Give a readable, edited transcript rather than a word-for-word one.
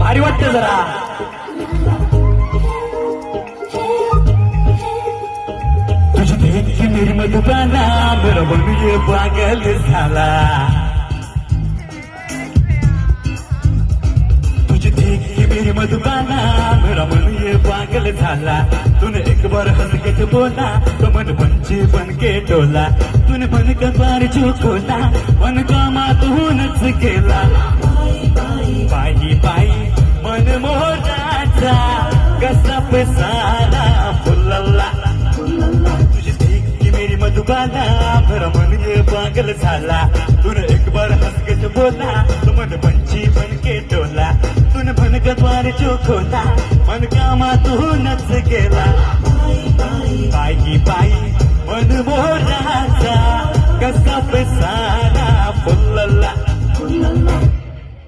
भारी वाटतं जरा. तुझी देखी मेरी मधुबाना मेरा मन ये पागल झाला. तुझी देखी मेरी मधुबाना मेरा मन ये पागल झाला. तूने एक बार हंस के बोला तो मन पंछी बन के डोला. तूने बन का द्वार जो खोला मन कामातूनच गेला. पायी पायी मन मोराचा कसा पेसाला फुलला. तुझी देखी मेरी मधुबाना मेरा मन ये पागल झाला. तूने एक बार हंस के बोला तो मन पंछी बन के डोला. तूने बन का द्वार जो खोला मन कामातूनच गेला. पायी पायी मन मोराचा कसा पेसाला